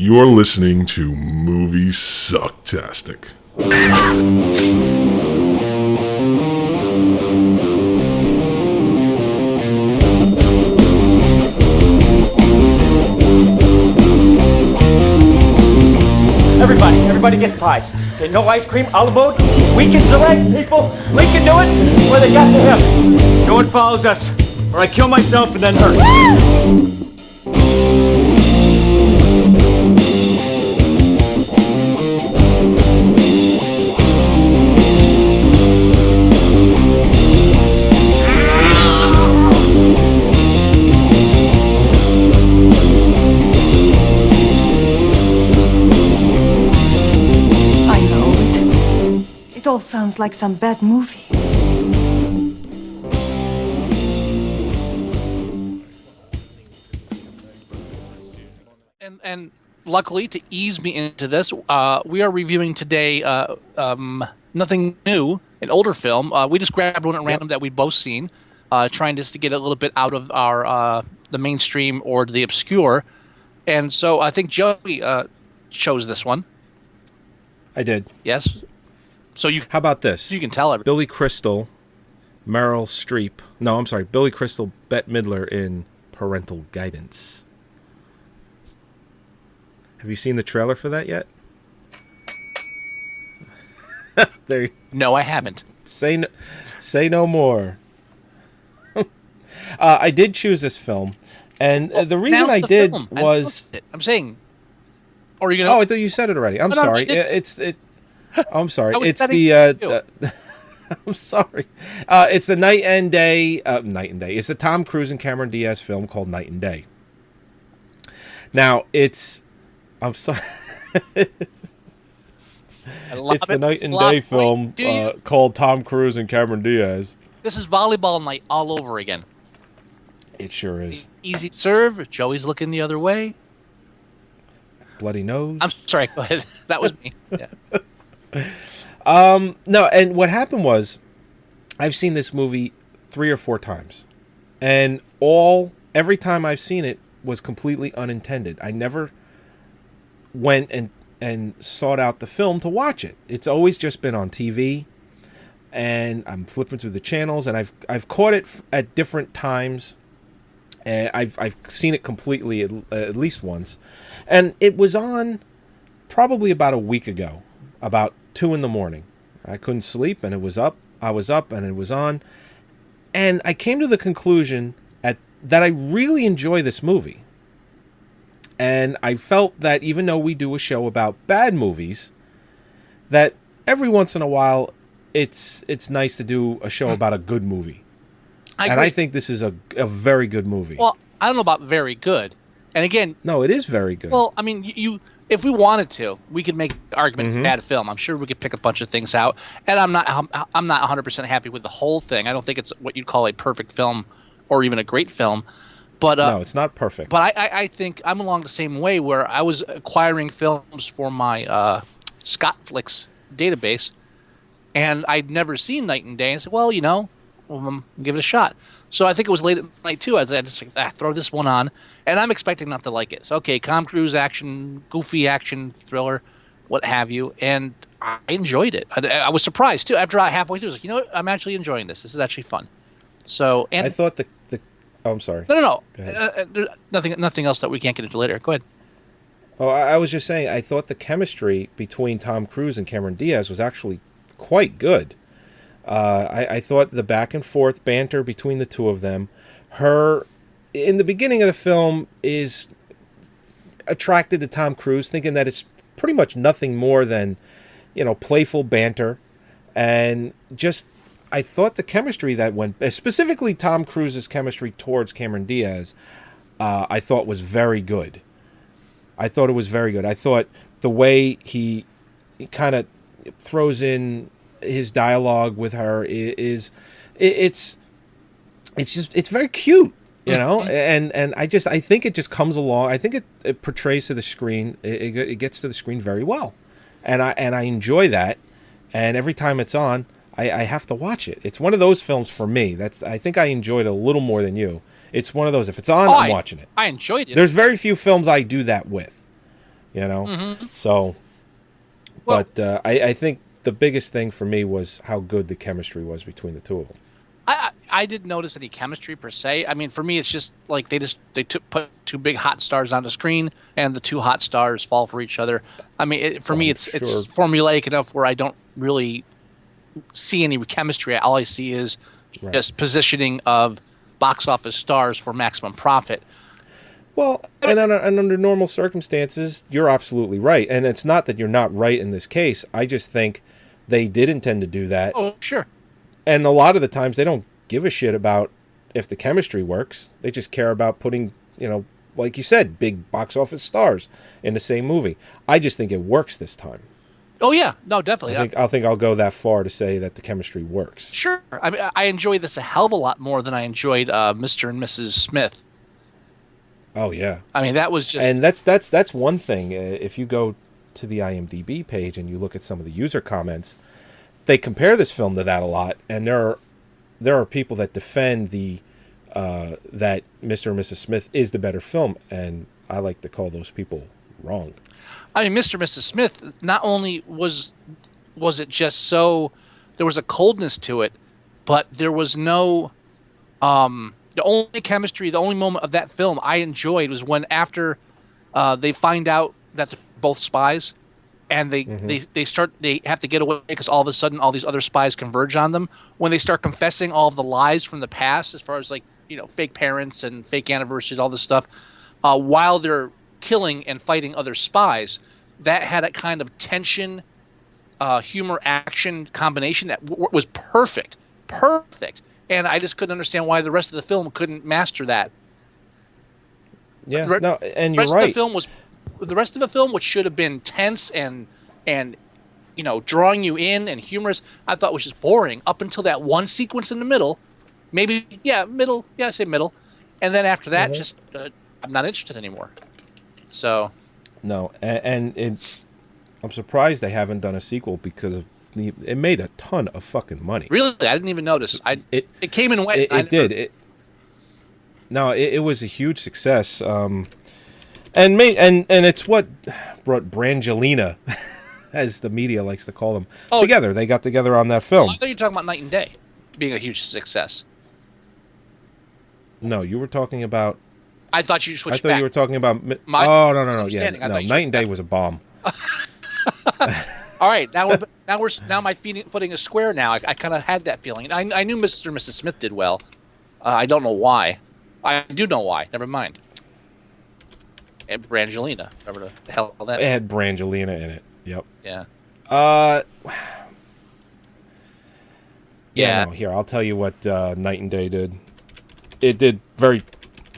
You're listening to Moviesucktastic. Everybody gets pies. Okay, no ice cream, olive oil. We can select people. We can do it where they got the hip. No one follows us, or I kill myself and then her. It all sounds like some bad movie. And luckily, to ease me into this, we are reviewing today nothing new, an older film. We just grabbed one at random that we've both seen, trying just to get a little bit out of our the mainstream or the obscure. And so I think Joey chose this one. I did. Yes. So how about this? You can tell everybody. Billy Crystal, Meryl Streep. No, I'm sorry. Billy Crystal, Bette Midler in Parental Guidance. Have you seen the trailer for that yet? No, I haven't. Say no more. I did choose this film, and the reason I did was I'm saying. Or are you gonna? Oh, I thought you said it already. I'm sorry. I'm sorry. It's the. I'm sorry. It's the Night and Day. It's the Tom Cruise and Cameron Diaz film called Night and Day. Now it's. I'm sorry. It's the Night and Day film called Tom Cruise and Cameron Diaz. This is volleyball night all over again. It sure is. Easy serve. Joey's looking the other way. Bloody nose. I'm sorry. Go ahead. That was me. Yeah. No, and what happened was, I've seen this movie 3 or 4 times, and every time I've seen it was completely unintended. I never went and sought out the film to watch it. It's always just been on TV, and I'm flipping through the channels, and I've caught it at different times, and I've seen it completely at least once, and it was on probably about a week ago. About 2 a.m. I couldn't sleep, and it was up. I was up, and it was on. And I came to the conclusion that I really enjoy this movie. And I felt that even though we do a show about bad movies, that every once in a while, it's nice to do a show about a good movie. I think this is a very good movie. Well, I don't know about very good. And again... No, it is very good. Well, I mean, if we wanted to, we could make arguments bad film. I'm sure we could pick a bunch of things out. And I'm not 100% happy with the whole thing. I don't think it's what you'd call a perfect film or even a great film. But no, it's not perfect. But I think I'm along the same way where I was acquiring films for my Scotflix database, and I'd never seen Night and Day. I said, well, give it a shot. So I think it was late at night, too. I just throw this one on, and I'm expecting not to like it. So, okay, Tom Cruise action, goofy action, thriller, what have you, and I enjoyed it. I was surprised, too. After halfway through, I was like, you know what? I'm actually enjoying this. This is actually fun. So, and I thought Oh, I'm sorry. No. Go ahead. Nothing else that we can't get into later. Go ahead. Oh, I was just saying, I thought the chemistry between Tom Cruise and Cameron Diaz was actually quite good. I thought the back and forth banter between the two of them, her in the beginning of the film is attracted to Tom Cruise, thinking that it's pretty much nothing more than, playful banter, and just I thought the chemistry that went, specifically Tom Cruise's chemistry towards Cameron Diaz, I thought was very good. I thought it was very good. I thought the way he kind of throws in his dialogue with her it's very cute, and I think it just comes along. I think it portrays to the screen. It gets to the screen very well, and I enjoy that. And every time it's on, I have to watch it. It's one of those films for me. I think I enjoyed it a little more than you. It's one of those. If it's on, I'm watching it. I enjoyed it. There's very few films I do that with. you know. Mm-hmm. So, Well, but I think the biggest thing for me was how good the chemistry was between the two of them. I didn't notice any chemistry per se. I mean, for me, it's just like put two big hot stars on the screen, and the two hot stars fall for each other. I mean, for Oh, me, I'm it's sure. formulaic enough where I don't really see any chemistry. All I see is Right. just positioning of box office stars for maximum profit. Well, and under normal circumstances, you're absolutely right. And it's not that you're not right in this case. I just think they did intend to do that. Oh, sure. And a lot of the times they don't give a shit about if the chemistry works. They just care about putting, like you said, big box office stars in the same movie. I just think it works this time. Oh yeah, no, definitely. I think I'll go that far to say that the chemistry works. Sure. I mean, I enjoyed this a hell of a lot more than I enjoyed Mr. and Mrs. Smith. Oh yeah. I mean, that was just. And that's one thing. If you go to the IMDb page and you look at some of the user comments, they compare this film to that a lot, and there are people that defend that Mr. and Mrs. Smith is the better film, and I like to call those people wrong. I mean, Mr. and Mrs. Smith. Not only was it just so there was a coldness to it, but there was no. The only chemistry, the only moment of that film I enjoyed was when after they find out that they're both spies, and they have to get away because all of a sudden all these other spies converge on them. When they start confessing all of the lies from the past, as far as like fake parents and fake anniversaries, all this stuff, while they're killing and fighting other spies, that had a kind of tension, humor, action combination that was perfect. And I just couldn't understand why the rest of the film couldn't master that. Yeah, no, and you're right. The rest of the film, which should have been tense and drawing you in and humorous, I thought was just boring up until that one sequence in the middle. Maybe, middle. Yeah, I say middle. And then after that, just I'm not interested anymore. So. No, and I'm surprised they haven't done a sequel because it made a ton of fucking money. Really, I didn't even notice. It came in wet. It did. It was a huge success. And it's what brought Brangelina, as the media likes to call them, together. They got together on that film. I thought you were talking about Night and Day being a huge success. No, you were talking about. I thought you switched. I thought back. You were talking about. No. Yeah, no. Night and Day was a bomb. All right, now my footing is square. Now I kind of had that feeling. I knew Mr. and Mrs. Smith did well. I don't know why. I do know why. Never mind. And Brangelina, whatever the hell that. It had Brangelina in it. Yep. Yeah. Yeah. No, here, I'll tell you what Night and Day did. It did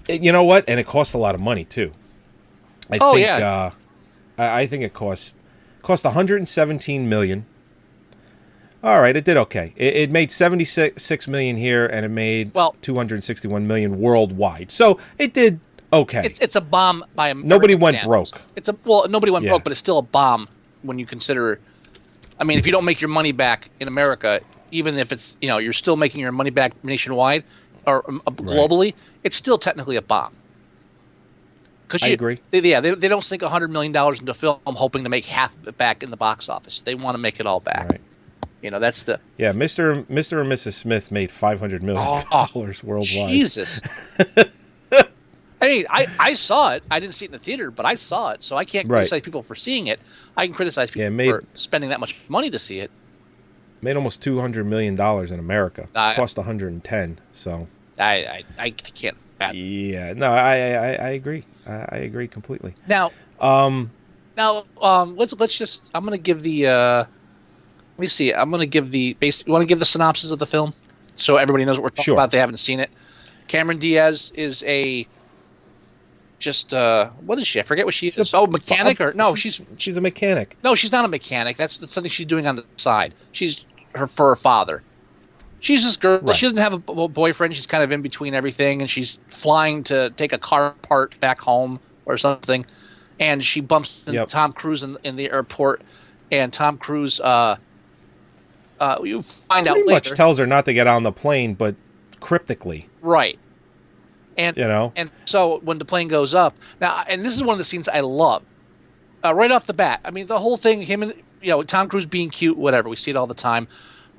you know what? And it cost a lot of money too. I think it cost $117 million. All right, it did okay. It made $76 million here, and it made $261 million worldwide. So it did okay. It's a bomb by American nobody went standards. broke. Nobody went broke, but it's still a bomb when you consider. I mean, if you don't make your money back in America, even if it's you're still making your money back nationwide or globally, it's still technically a bomb. I agree. They don't sink $100 million into a film hoping to make half of it back in the box office. They want to make it all back. Right. That's the. Yeah, Mr. and Mrs. Smith made $500 million worldwide. Jesus. I mean, I saw it. I didn't see it in the theater, but I saw it, so I can't criticize people for seeing it. I can criticize people for spending that much money to see it. Made almost $200 million in America. Cost 110. So. I can't. Yeah, no, I agree. I agree completely. Now, let's just. I'm gonna give the. Let me see. I'm gonna give the basic. You want to give the synopsis of the film, so everybody knows what we're talking about. They haven't seen it. Cameron Diaz is a. Just what is she? I forget what she is. Oh, mechanic or no? She's a mechanic. No, she's not a mechanic. That's something she's doing on the side. She's for her father. She's this girl. Right. She doesn't have a boyfriend. She's kind of in between everything, and she's flying to take a car apart back home or something. And she bumps into Tom Cruise in the airport, and Tom Cruise, you find out later. Pretty much tells her not to get on the plane, but cryptically. Right. And and so when the plane goes up now, and this is one of the scenes I love. right off the bat. I mean, the whole thing, him and Tom Cruise being cute, whatever. We see it all the time.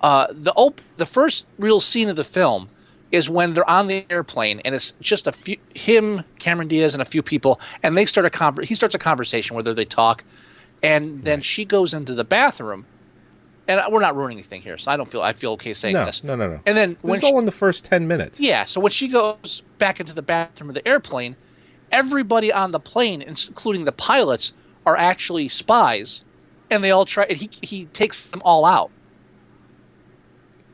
The first real scene of the film is when they're on the airplane, and it's just him, Cameron Diaz, and a few people, and they start he starts a conversation, whether they talk, and then she goes into the bathroom, and we're not ruining anything here, so I feel okay saying this. No. And then this is all in the first 10 minutes. Yeah, so when she goes back into the bathroom of the airplane, everybody on the plane, including the pilots, are actually spies, and they all try. And he takes them all out,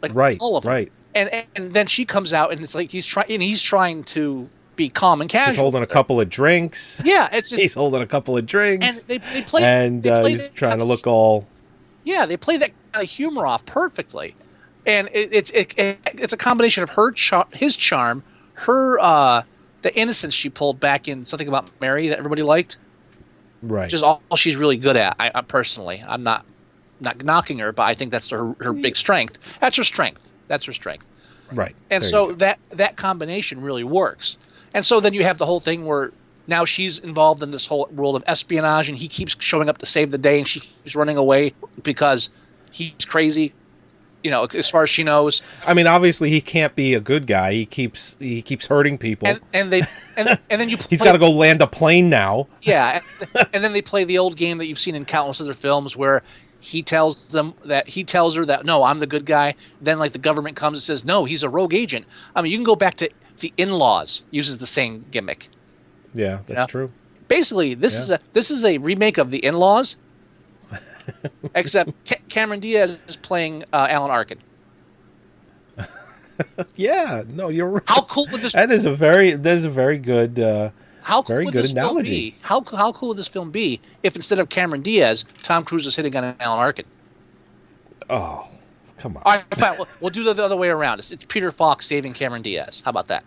like all of them. Right. And then she comes out, and it's like he's trying to be calm and casual. He's holding a couple of drinks. Yeah, it's just, he's holding a couple of drinks. And they play, and he's trying to look all. Yeah, they play that kind of humor off perfectly, and it's a combination of his charm, her the innocence she pulled back in Something About Mary that everybody liked. Right. Which is all she's really good at. I personally, I'm not knocking her, but I think that's her big strength. That's her strength. Right. And so that combination really works. And so then you have the whole thing where now she's involved in this whole world of espionage, and he keeps showing up to save the day, and she keeps running away because he's crazy. As far as she knows. I mean, obviously he can't be a good guy. He keeps hurting people. And then you he's got to go land a plane now. Yeah, and then they play the old game that you've seen in countless other films where he tells her that no, I'm the good guy. Then like the government comes and says no, he's a rogue agent. I mean, you can go back to The In-Laws, uses the same gimmick. Yeah, that's true. Basically, this is a remake of The In-Laws. Except Cameron Diaz is playing Alan Arkin. Yeah, no, you're right. How cool would this? That is a very good. How cool very would good this analogy. Film be? How cool would this film be if instead of Cameron Diaz, Tom Cruise is hitting on Alan Arkin? Oh, come on! All right, fine. We'll do the other way around. It's Peter Falk saving Cameron Diaz. How about that?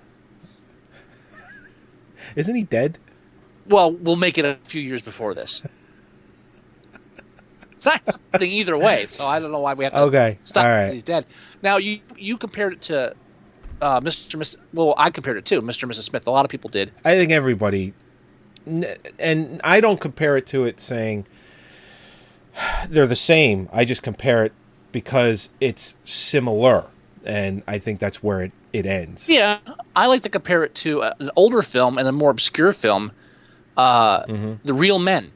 Isn't he dead? Well, we'll make it a few years before this. It's not happening either way, so I don't know why we have to stop because he's dead. Now, you compared it to Mr. Miss. Well, I compared it to Mr. and Mrs. Smith. A lot of people did. I think everybody, and I don't compare it to it saying they're the same. I just compare it because it's similar, and I think that's where it ends. Yeah, I like to compare it to an older film and a more obscure film, The Real Men.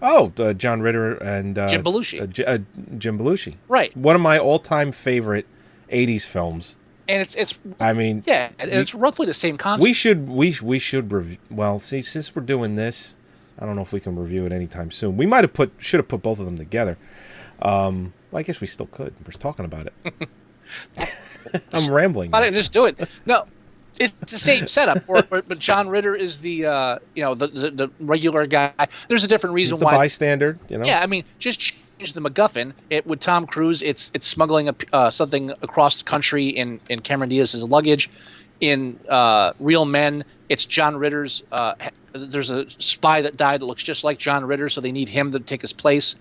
Oh, John Ritter and Jim Belushi. Jim Belushi. Right. One of my all-time favorite 80s films. And it's I mean, yeah, it's roughly the same concept. We should review. Well, see, since we're doing this, I don't know if we can review it anytime soon. We should have put both of them together. Well, I guess we still could. We're talking about it. I'm rambling. I didn't just do it. No, it's the same setup. But John Ritter is the the regular guy. There's a different reason He's the why. bystander. Yeah, I mean, just change the MacGuffin. With Tom Cruise, it's smuggling something across the country in Cameron Diaz's luggage. In Real Men, it's John Ritter's. There's a spy that died that looks just like John Ritter, so they need him to take his place.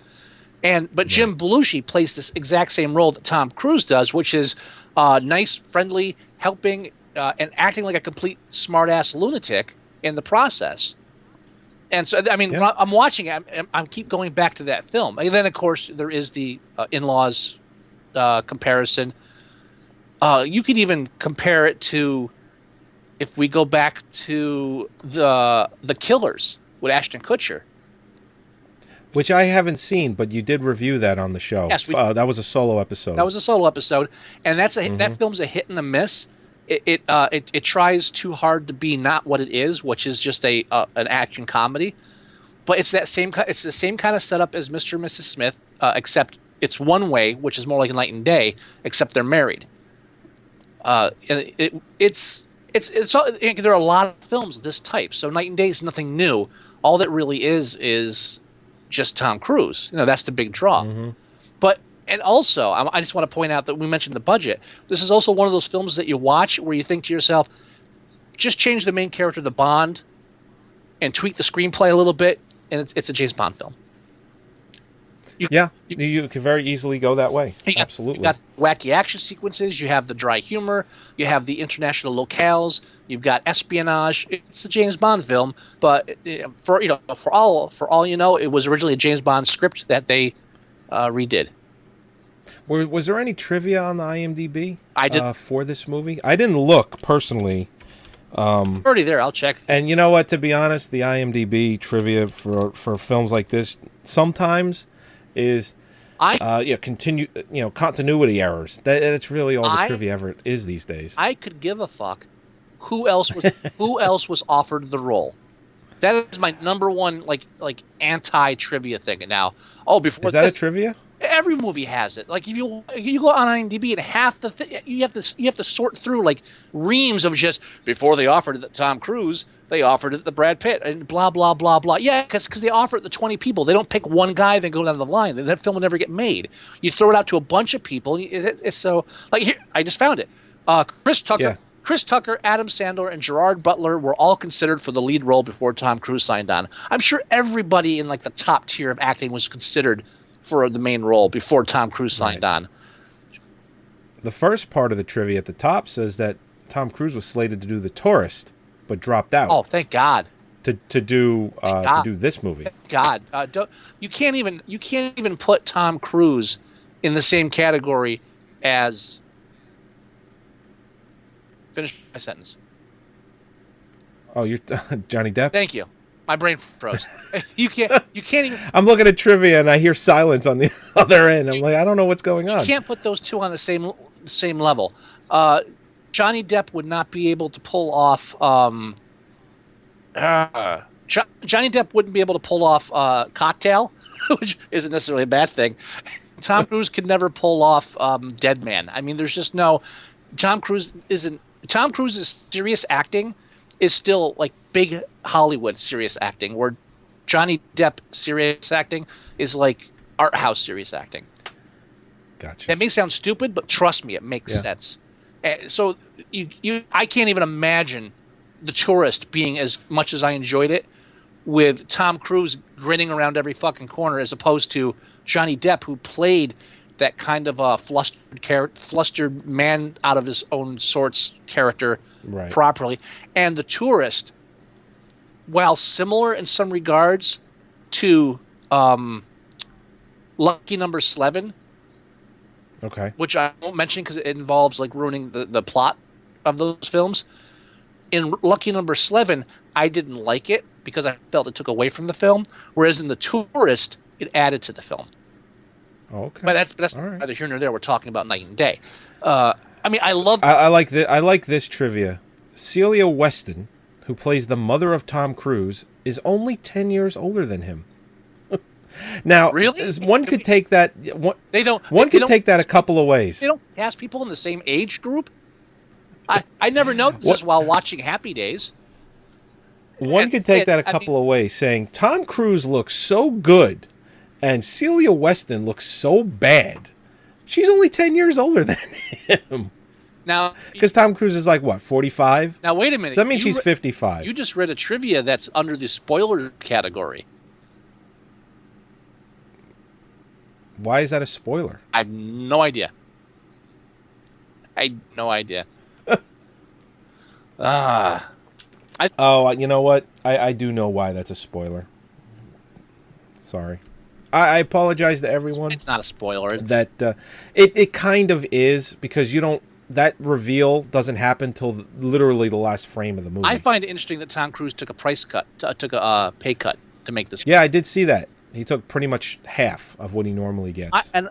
But Jim Belushi plays this exact same role that Tom Cruise does, which is nice, friendly, helping, and acting like a complete smart-ass lunatic in the process. And so, I mean, when I'm watching it, I keep going back to that film. And then, of course, there is the In-Laws comparison. You could even compare it to, if we go back to the Killers with Ashton Kutcher. Which I haven't seen, but you did review that on the show. Yes, that was a solo episode. That was a solo episode, and that film's a hit and a miss. It tries too hard to be not what it is, which is just an action comedy. But it's the same kind of setup as Mr. and Mrs. Smith, except it's one way, which is more like a Night and Day, except they're married. There are a lot of films of this type, so Night and Day is nothing new. All that really is just Tom Cruise. That's the big draw. And also, I just want to point out that we mentioned the budget. This is also one of those films that you watch where you think to yourself, just change the main character to Bond and tweak the screenplay a little bit, and it's a James Bond film. Yeah, you, you can very easily go that way. you Absolutely. got wacky action sequences. You have the dry humor. You have the international locales. You've got espionage. It's a James Bond film, but for all you know, it was originally a James Bond script that they redid. Was there any trivia on the IMDb I did for this movie? I didn't look personally. already there. I'll check. And you know what? To be honest, the IMDb trivia for films like this sometimes is continuity errors. That's really all the trivia ever is these days. I could give a fuck who else was offered the role. That is my number one like anti trivia thing. And now, before is that a trivia? Every movie has it. Like if you go on IMDb and half the you have to sort through like reams of just before they offered it to Tom Cruise, they offered it to Brad Pitt and blah blah blah blah. Yeah, because they offer it to 20 people. They don't pick one guy then go down the line. That film will never get made. You throw it out to a bunch of people. It's so like here I just found it. Chris Tucker. Yeah. Chris Tucker, Adam Sandler, and Gerard Butler were all considered for the lead role before Tom Cruise signed on. I'm sure everybody in like the top tier of acting was considered for the main role before Tom Cruise signed on. The first part of the trivia at the top says that Tom Cruise was slated to do The Tourist, but dropped out. Oh, thank God. To do this movie. Thank God. You can't even put Tom Cruise in the same category as. Finish my sentence. Oh, you're Johnny Depp? Thank you. My brain froze. You can't even. I'm looking at trivia and I hear silence on the other end. I'm like, I don't know what's going on. You can't put those two on the same level. Johnny Depp would not be able to pull off. Johnny Depp wouldn't be able to pull off Cocktail, which isn't necessarily a bad thing. Tom Cruise could never pull off Dead Man. I mean, there's just no. Tom Cruise's serious acting is still like big Hollywood serious acting, where Johnny Depp serious acting is like art house serious acting. Gotcha. It may sound stupid, but trust me, it makes sense. So I can't even imagine The Tourist being as much as I enjoyed it with Tom Cruise grinning around every fucking corner, as opposed to Johnny Depp, who played that kind of a flustered man out of his own sorts character properly. And The Tourist, while similar in some regards to Lucky Number 11, which I won't mention because it involves like ruining the plot of those films. In Lucky Number 11, I didn't like it because I felt it took away from the film, whereas in The Tourist, it added to the film. Okay, but that's neither here nor there. We're talking about night and day. I mean, I like this trivia. Celia Weston, who plays the mother of Tom Cruise, is only 10 years older than him. Now, really? One could take that. One could take that a couple of ways. They don't cast people in the same age group. I never noticed this while watching Happy Days. One could take that a couple of ways, saying Tom Cruise looks so good, and Celia Weston looks so bad. She's only 10 years older than him. Now, because Tom Cruise is like what, 45? Now wait a minute. So that means she's 55. You just read a trivia that's under the spoiler category. Why is that a spoiler? I have no idea. You know what? I do know why that's a spoiler. Sorry. I apologize to everyone. It's not a spoiler. That it kind of is, because that reveal doesn't happen till literally the last frame of the movie. I find it interesting that Tom Cruise took a pay cut to make this. Yeah, I did see that. He took pretty much half of what he normally gets. And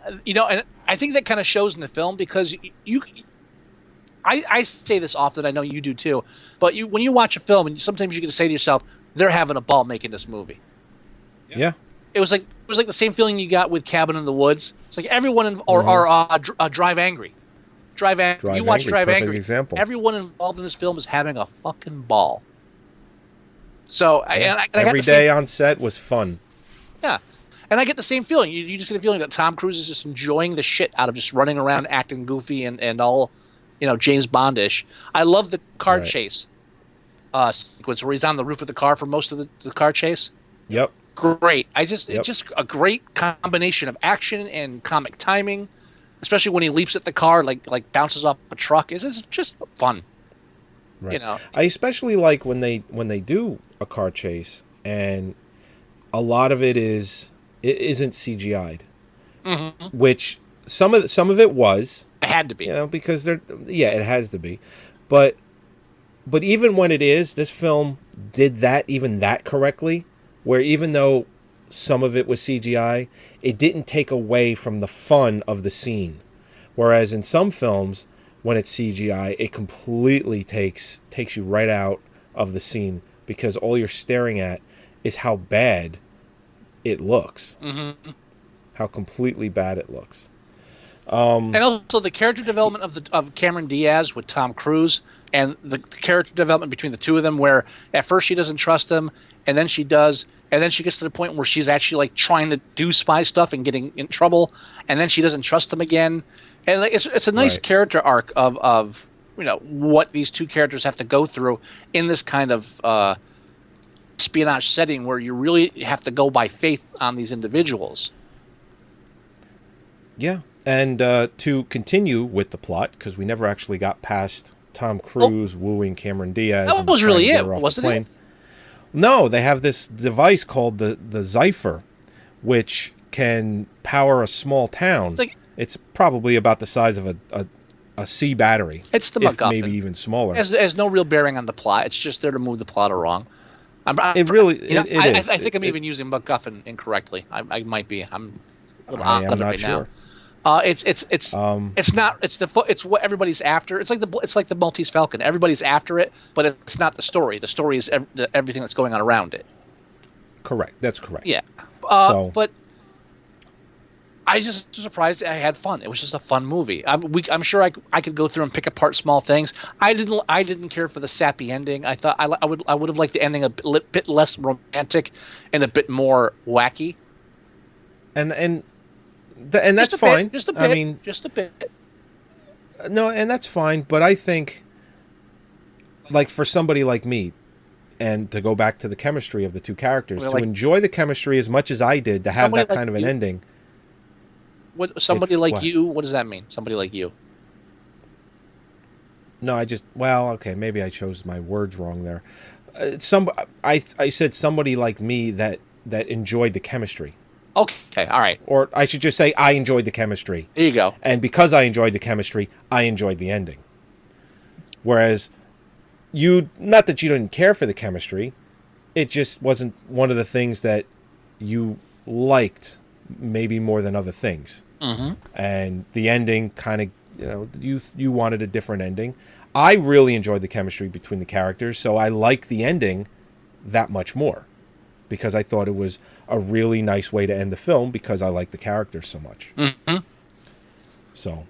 I think that kind of shows in the film, because I say this often. I know you do too. But when you watch a film, and sometimes you get to say to yourself, "They're having a ball making this movie." Yeah. It was like the same feeling you got with Cabin in the Woods. It's like everyone or Drive Angry. You watch Drive Angry. Example. Everyone involved in this film is having a fucking ball. So every day on set was fun. Yeah, and I get the same feeling. You just get a feeling that Tom Cruise is just enjoying the shit out of just running around acting goofy and all, James Bondish. I love the car chase sequence where he's on the roof of the car for most of the car chase. Yep. great. It's Yep. just a great combination of action and comic timing, especially when he leaps at the car, like bounces off a truck. It's just fun. Right. You know. I especially like when they do a car chase, and a lot of it isn't CGI'd, which some of it was, It had to be. because it has to be, but even when it is, this film did that correctly, where even though some of it was CGI, it didn't take away from the fun of the scene. Whereas in some films, when it's CGI, it completely takes you right out of the scene, because all you're staring at is how bad it looks. Mm-hmm. How completely bad it looks. And also the character development of Cameron Diaz with Tom Cruise, and the character development between the two of them, where at first she doesn't trust him, and then she does, and then she gets to the point where she's actually like trying to do spy stuff and getting in trouble, and then she doesn't trust him again, and like, it's a nice Right. character arc of what these two characters have to go through in this kind of espionage setting where you really have to go by faith on these individuals. Yeah. And to continue with the plot, because we never actually got past Tom Cruise wooing Cameron Diaz. That and was really trying to get it, her off the wasn't plane. it? No, they have this device called the Zypher, which can power a small town. It's probably about the size of a C battery. It's the if MacGuffin. maybe even smaller. It has no real bearing on the plot. It's just there to move the plot along. It really it is. I think I'm even using MacGuffin incorrectly. I might be. I'm a little I off am on it not right sure. now. It's not. It's what everybody's after. It's like the Maltese Falcon. Everybody's after it, but it's not the story. The story is everything that's going on around it. Correct. That's correct. Yeah. So- But I just was surprised I had fun. It was just a fun movie. I'm sure I could go through and pick apart small things. I didn't care for the sappy ending. I thought I would have liked the ending a bit less romantic and a bit more wacky. And that's fine. Just a bit. I mean, just a bit. no, and that's fine. But I think, like, for somebody like me, and to go back to the chemistry of the two characters, Well, to like- enjoy the chemistry as much as I did, to have Somebody that like kind of an you- ending. Somebody like what? you. What does that mean? Somebody like you. No, okay, maybe I chose my words wrong there. I said somebody like me that enjoyed the chemistry. Okay. All right. Or I should just say I enjoyed the chemistry. There you go. And because I enjoyed the chemistry, I enjoyed the ending. Whereas not that you didn't care for the chemistry, it just wasn't one of the things that you liked maybe more than other things. Mm-hmm. And the ending kind of, you wanted a different ending. I really enjoyed the chemistry between the characters, so I like the ending that much more, because I thought it was a really nice way to end the film, because I like the characters so much. Mm-hmm. So,